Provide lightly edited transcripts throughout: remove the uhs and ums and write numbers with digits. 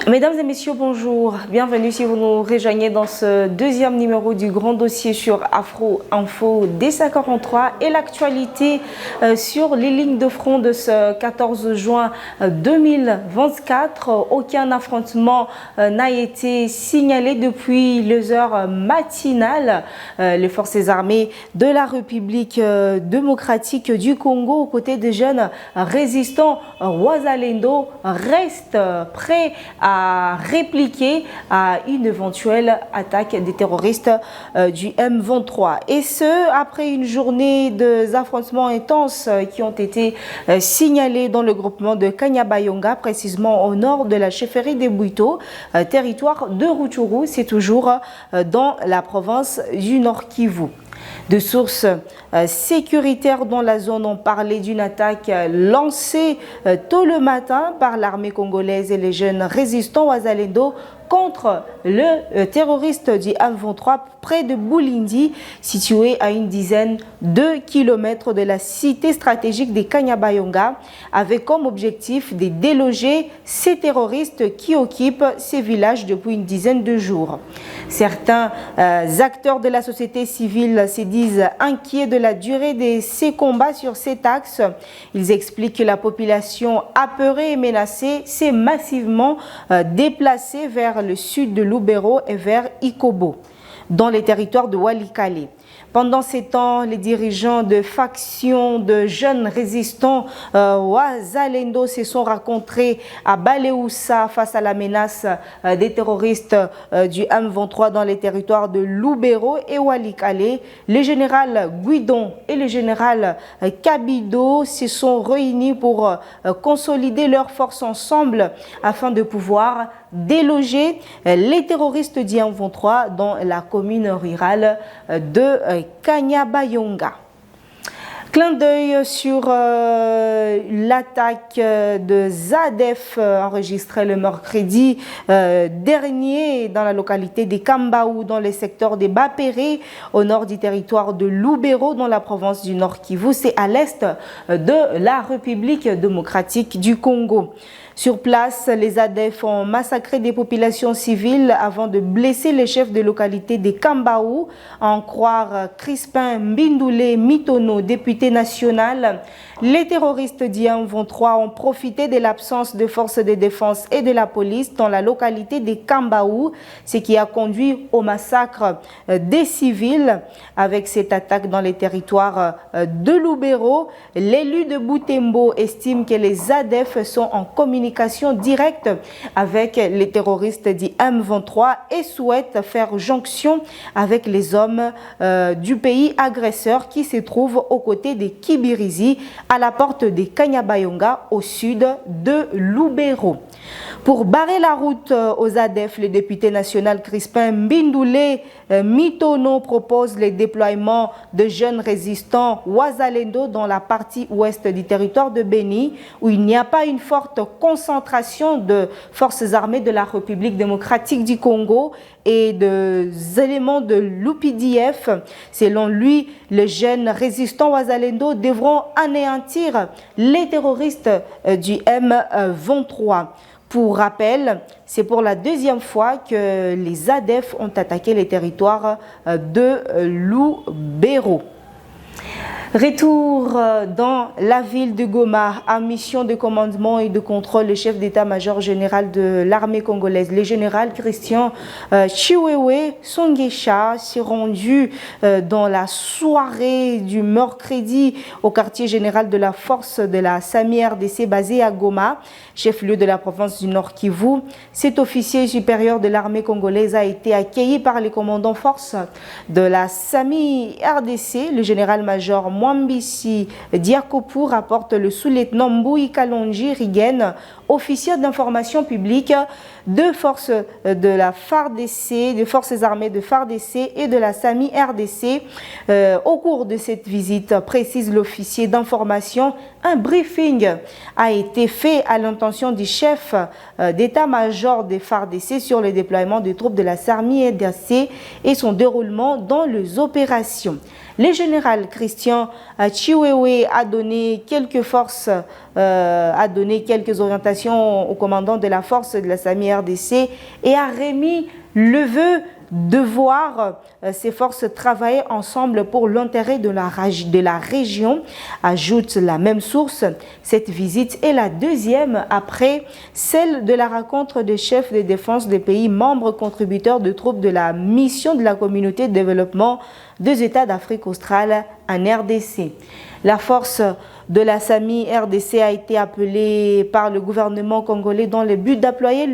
Mesdames et messieurs, bonjour. Bienvenue si vous nous rejoignez dans ce deuxième numéro du grand dossier sur Afro Info dès 5h43 et l'actualité sur les lignes de front de ce 14 juin 2024. Aucun affrontement n'a été signalé depuis les heures matinales. Les forces armées de la République démocratique du Congo, aux côtés des jeunes résistants Wazalendo, restent prêts à répliquer à une éventuelle attaque des terroristes du M23. Et ce, après une journée d'affrontements intenses qui ont été signalés dans le groupement de Kanyabayonga, précisément au nord de la chefferie des Bouito, territoire de Rutshuru, c'est toujours dans la province du Nord Kivu. De sources sécuritaires dans la zone ont parlé d'une attaque lancée tôt le matin par l'armée congolaise et les jeunes résistants Wazalendo contre le terroriste du M23 près de Bulindi, situé à une dizaine de kilomètres de la cité stratégique des Kanyabayonga, avec comme objectif de déloger ces terroristes qui occupent ces villages depuis une dizaine de jours. Certains acteurs de la société civile se disent inquiets de la durée de ces combats sur cet axe. Ils expliquent que la population apeurée et menacée s'est massivement déplacée vers le sud de Lubero et vers Ikobo, dans les territoires de Walikale. Pendant ces temps, les dirigeants de factions de jeunes résistants Wazalendo se sont rencontrés à Baleusa face à la menace des terroristes du M23 dans les territoires de Lubero et Walikale. Le général Guidon et le général Kabido se sont réunis pour consolider leurs forces ensemble afin de pouvoir déloger les terroristes du M23 dans la commune rurale de Kanyabayonga. Clin d'œil sur l'attaque de Zadef enregistrée le mercredi dernier dans la localité de Kambaou, dans le secteur des Bapéré, au nord du territoire de Lubero, dans la province du Nord Kivu. C'est à l'est de la République démocratique du Congo. Sur place, les ADF ont massacré des populations civiles avant de blesser les chefs de localité de Kambaou, à en croire Crispin Mbindoulé Mitono, député national. Les terroristes du M23 ont profité de l'absence de forces de défense et de la police dans la localité de Kambaou, ce qui a conduit au massacre des civils. Avec cette attaque dans les territoires de Lubero, l'élu de Butembo estime que les ADF sont en communication directe avec les terroristes du M23 et souhaite faire jonction avec les hommes du pays agresseur qui se trouvent aux côtés des Kibirizi à la porte des Kanyabayonga au sud de Lubero. Pour barrer la route aux ADF, le député national Crispin Mbindoulé Mitono propose le déploiement de jeunes résistants Wazalendo dans la partie ouest du territoire de Beni, où il n'y a pas une forte concentration de forces armées de la République démocratique du Congo et des éléments de l'UPDF. Selon lui, les jeunes résistants Wazalendo devront anéantir les terroristes du M23. Pour rappel, c'est pour la deuxième fois que les ADF ont attaqué les territoires de Lubero. Retour dans la ville de Goma en mission de commandement et de contrôle. Le chef d'état-major général de l'armée congolaise, le général Christian Chiwewe Songesha, s'est rendu dans la soirée du mercredi au quartier général de la force de la SAMI-RDC basé à Goma, chef-lieu de la province du Nord Kivu. Cet officier supérieur de l'armée congolaise a été accueilli par les commandants forces de la SAMI-RDC, le général-major Mwambisi Diakopu, rapporte le sous-lieutenant Mboui Kalonji Rigen, officier d'information publique de forces de la FARDC, des forces armées de FARDC et de la SAMI-RDC. Au cours de cette visite, précise l'officier d'information, un briefing a été fait à l'intention du chef d'état-major des FARDC sur le déploiement des troupes de la SAMI-RDC et son déroulement dans les opérations. Le général Christian Chiwewe a donné quelques orientations au commandant de la force de la SAMI RDC et a remis le vœu de voir ces forces travailler ensemble pour l'intérêt de la région, ajoute la même source. Cette visite est la deuxième après celle de la rencontre des chefs de défense des pays membres contributeurs de troupes de la mission de la communauté de développement des États d'Afrique australe en RDC. La force de la SAMI RDC a été appelée par le gouvernement congolais dans le but d'appuyer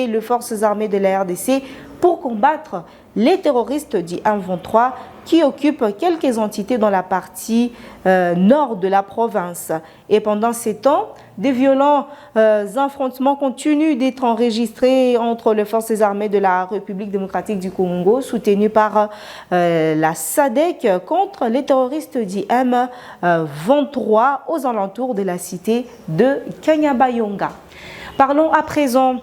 les forces armées de la RDC pour combattre les terroristes du M23 qui occupent quelques entités dans la partie nord de la province. Et pendant ces temps, des violents affrontements continuent d'être enregistrés entre les forces armées de la République démocratique du Congo, soutenues par la SADC, contre les terroristes du M23 aux alentours de la cité de Kanyabayonga. Parlons à présent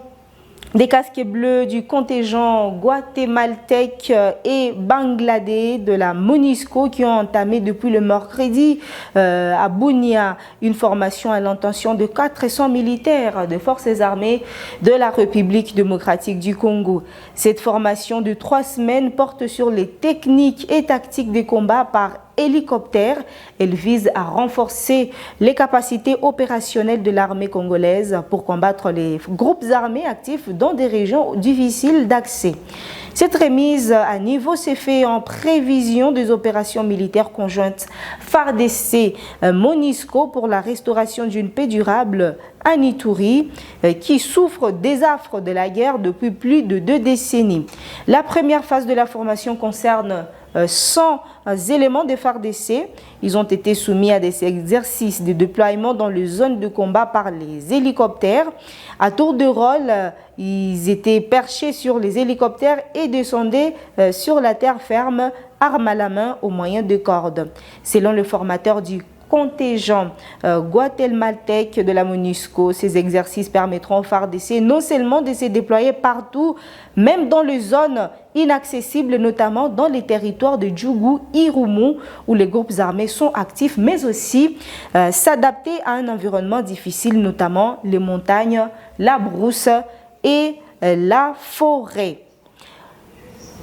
des casques bleus du contingent guatémaltèque et bangladais de la MONUSCO qui ont entamé depuis le mercredi à Bunia une formation à l'intention de 400 militaires de forces armées de la République démocratique du Congo. Cette formation de 3 semaines porte sur les techniques et tactiques de combat par hélicoptère. Elle vise à renforcer les capacités opérationnelles de l'armée congolaise pour combattre les groupes armés actifs dans des régions difficiles d'accès. Cette remise à niveau s'est faite en prévision des opérations militaires conjointes FARDC-MONUSCO pour la restauration d'une paix durable à Ituri qui souffre des affres de la guerre depuis plus de 2 décennies. La première phase de la formation concerne 100 éléments des FARDC. Ils ont été soumis à des exercices de déploiement dans les zones de combat par les hélicoptères. À tour de rôle, ils étaient perchés sur les hélicoptères et descendaient sur la terre ferme, armes à la main au moyen de cordes. Selon le formateur du contingent guatémaltèque de la MONUSCO, ces exercices permettront aux FARDC non seulement de se déployer partout, même dans les zones inaccessibles, notamment dans les territoires de Djougou, Irumu, où les groupes armés sont actifs, mais aussi s'adapter à un environnement difficile, notamment les montagnes, la brousse et la forêt.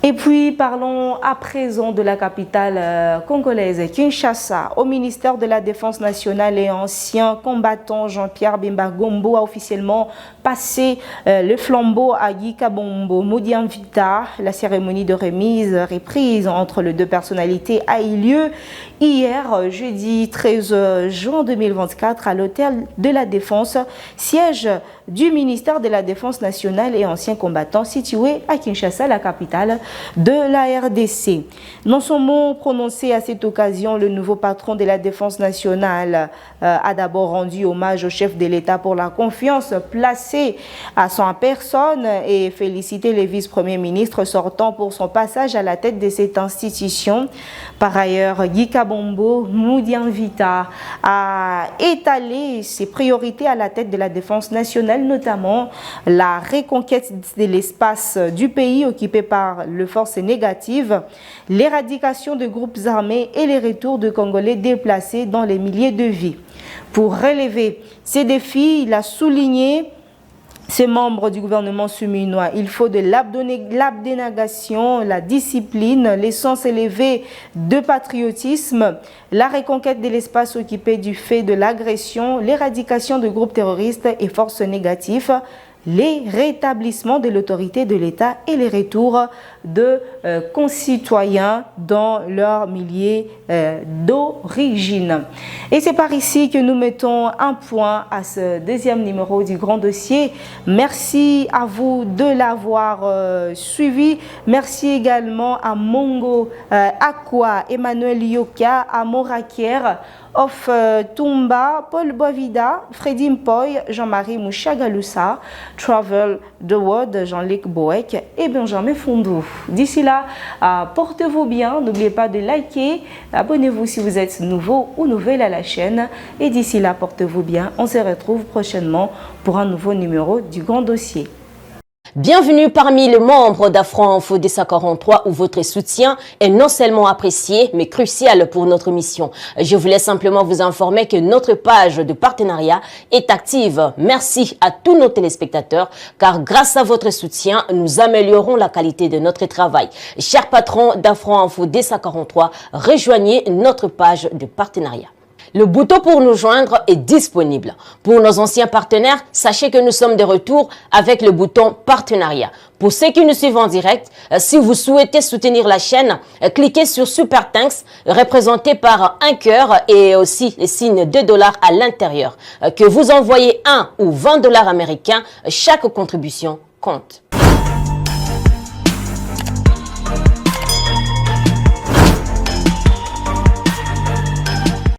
Et puis, parlons à présent de la capitale congolaise, Kinshasa. Au ministère de la Défense nationale et ancien combattant Jean-Pierre Bemba Gombo a officiellement passé le flambeau à Yika Bombo Modianvita. La cérémonie de remise reprise entre les deux personnalités a eu lieu hier, jeudi 13 juin 2024, à l'hôtel de la Défense, siège du ministère de la Défense nationale et ancien combattant situé à Kinshasa, la capitale de la RDC. Dans son mot prononcé à cette occasion, le nouveau patron de la Défense nationale a d'abord rendu hommage au chef de l'État pour la confiance placée à son personne et félicité les vice-premiers ministres sortants pour son passage à la tête de cette institution. Par ailleurs, Yika Bombo Modianvita a étalé ses priorités à la tête de la Défense nationale, notamment la reconquête de l'espace du pays occupé par les forces négatives, l'éradication de groupes armés et les retours de Congolais déplacés dans les milliers de vies. Pour relever ces défis, il a souligné ces membres du gouvernement suminois. Il faut de l'abnégation, la discipline, l'essence élevée de patriotisme, la reconquête de l'espace occupé du fait de l'agression, l'éradication de groupes terroristes et forces négatives, les rétablissements de l'autorité de l'État et les retours de concitoyens dans leur milieu d'origine. Et c'est par ici que nous mettons un point à ce deuxième numéro du Grand Dossier. Merci à vous de l'avoir suivi. Merci également à Mongo Aqua, Emmanuel Yoka, à Morakier, Of Tumba, Paul Bovida, Freddy Mpoy, Jean-Marie Mouchagaloussa, Travel the World, Jean-Luc Boek et Benjamin Fondou. D'ici là, portez-vous bien, n'oubliez pas de liker, abonnez-vous si vous êtes nouveau ou nouvelle à la chaîne et d'ici là, portez-vous bien. On se retrouve prochainement pour un nouveau numéro du Grand Dossier. Bienvenue parmi les membres d'Afro Info DESA 43 où votre soutien est non seulement apprécié mais crucial pour notre mission. Je voulais simplement vous informer que notre page de partenariat est active. Merci à tous nos téléspectateurs car grâce à votre soutien, nous améliorons la qualité de notre travail. Chers patrons d'Afro Info DESA 43, rejoignez notre page de partenariat. Le bouton pour nous joindre est disponible. Pour nos anciens partenaires, sachez que nous sommes de retour avec le bouton partenariat. Pour ceux qui nous suivent en direct, si vous souhaitez soutenir la chaîne, cliquez sur Super Thanks, représenté par un cœur et aussi le signe $2 à l'intérieur. Que vous envoyez 1 ou $20 américains, chaque contribution compte.